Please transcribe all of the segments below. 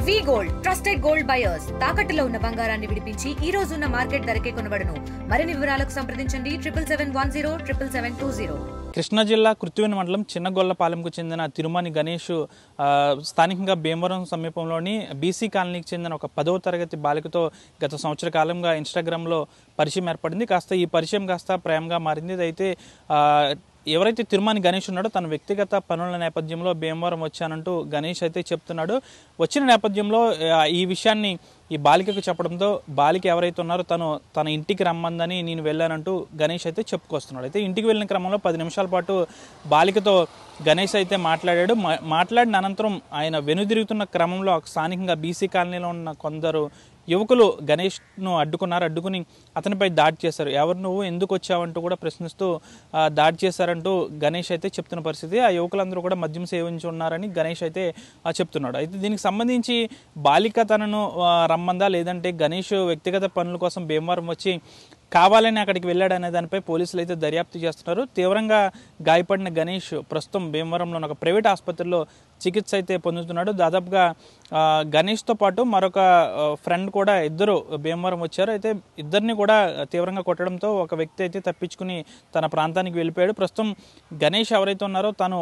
వి gold trusted gold buyers తాకట్టులో ఉన్న బంగారాన్ని విడిపించి ఈ రోజు ఉన్న మార్కెట్ ధరకే కొనబడును. మరిన్ని వివరాలకు సంప్రదించండి 77107720. కృష్ణా జిల్లా కృత్తివేణి మండలం చిన్నగొల్లపాలెంకు చెందిన తిరుమని గణేష్ స్థానికంగా భీమవరం సమీపంలోని బీసీ కాలనీకి చెందిన ఒక 10వ తరగతి బాలికతో గత సంవత్సర కాలంగా ఇన్స్టాగ్రామ్లో పరిచయం ఏర్పడింది. ఈ పరిచయం ప్రేమగా మారింది. అయితే ఎవరైతే తిరుమని గణేష్ ఉన్నాడో తన వ్యక్తిగత పనుల నేపథ్యంలో భీమవరం వచ్చానంటూ గణేష్ అయితే చెప్తున్నాడు. వచ్చిన నేపథ్యంలో ఈ విషయాన్ని ఈ బాలికకు చెప్పడంతో బాలిక ఎవరైతే ఉన్నారో తన ఇంటికి రమ్మందని నేను వెళ్ళానంటూ గణేష్ అయితే చెప్పుకొస్తున్నాడు. అయితే ఇంటికి వెళ్ళిన క్రమంలో 10 నిమిషాల పాటు బాలికతో గణేష్ అయితే మాట్లాడిన అనంతరం ఆయన వెనుదిరుగుతున్న క్రమంలో స్థానికంగా బీసీ కాలనీలో ఉన్న కొందరు యువకులు గణేష్ను అడ్డుకుని అతనిపై దాడి చేశారు. ఎవరు నువ్వు ఎందుకు వచ్చావంటూ కూడా ప్రశ్నిస్తూ దాడి చేశారంటూ గణేష్ అయితే చెప్తున్న పరిస్థితి. ఆ యువకులందరూ కూడా మద్యం సేవించి ఉన్నారని గణేష్ అయితే చెప్తున్నాడు. అయితే దీనికి సంబంధించి బాలిక తనను రమ్మందా లేదంటే గణేష్ వ్యక్తిగత పనుల కోసం భీమవరం వచ్చి కావాలని అక్కడికి వెళ్ళాడనే దానిపై పోలీసులు అయితే దర్యాప్తు చేస్తున్నారు. తీవ్రంగా గాయపడిన గణేష్ ప్రస్తుతం భీమవరంలోని ఒక ప్రైవేట్ ఆసుపత్రిలో చికిత్స అయితే పొందుతున్నాడు. దాదాపుగా గణేష్తో పాటు మరొక ఫ్రెండ్ కూడా ఇద్దరు భీమవరం వచ్చారు. అయితే ఇద్దరిని కూడా తీవ్రంగా కొట్టడంతో ఒక వ్యక్తి అయితే తప్పించుకుని తన ప్రాంతానికి వెళ్ళిపోయాడు. ప్రస్తుతం గణేష్ ఎవరైతే ఉన్నారో తను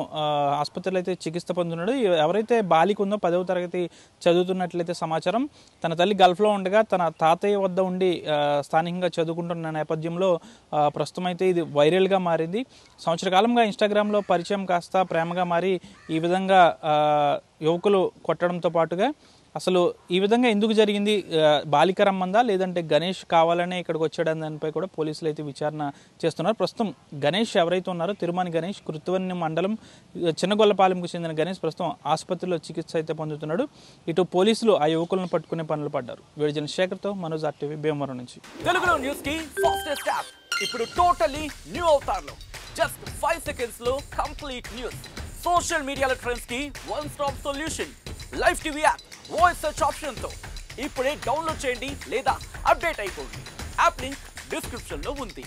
ఆసుపత్రిలో అయితే చికిత్స పొందుతున్నాడు. ఎవరైతే బాలిక ఉందో 10వ తరగతి చదువుతున్నట్లయితే సమాచారం. తన తల్లి గల్ఫ్లో ఉండగా తన తాతయ్య వద్ద ఉండి స్థానికంగా చదువుకుంటున్న నేపథ్యంలో ప్రస్తుతం అయితే ఇది వైరల్గా మారింది. సంవత్సర కాలంగా ఇన్స్టాగ్రామ్లో పరిచయం కాస్త ప్రేమగా మారి ఈ విధంగా యువకులు కొట్టడంతో పాటుగా అసలు ఈ విధంగా ఎందుకు జరిగింది, బాలిక రమ్మందా లేదంటే గణేష్ కావాలనే ఇక్కడికి వచ్చాడని దానిపై కూడా పోలీసులు అయితే విచారణ చేస్తున్నారు. ప్రస్తుతం గణేష్ ఎవరైతే ఉన్నారో తిరుమని గణేష్ కృత్తివేణి మండలం చిన్నగొల్లపాలెంకు చెందిన గణేష్ ప్రస్తుతం ఆసుపత్రిలో చికిత్స అయితే పొందుతున్నాడు. ఇటు పోలీసులు ఆ యువకులను పట్టుకునే పనులు పడ్డారు. వీడియో శేఖర్తో మనోజ్ RTV భీమవరం నుంచి. తెలుగులో న్యూస్ కి ఫాస్టెస్ట్ యాప్ ఇప్పుడు టోటల్లీ న్యూ అవతార్లో జస్ట్ 5 seconds లో కంప్లీట్ న్యూస్. సోషల్ మీడియాలో ట్రెండ్స్ కి one stop solution. Live TV app voice search option తో ఇప్పుడే డౌన్లోడ్ చేయండి లేదా అప్డేట్ అయిపోండి. యాప్ లింక్ డిస్క్రిప్షన్ లో ఉంది.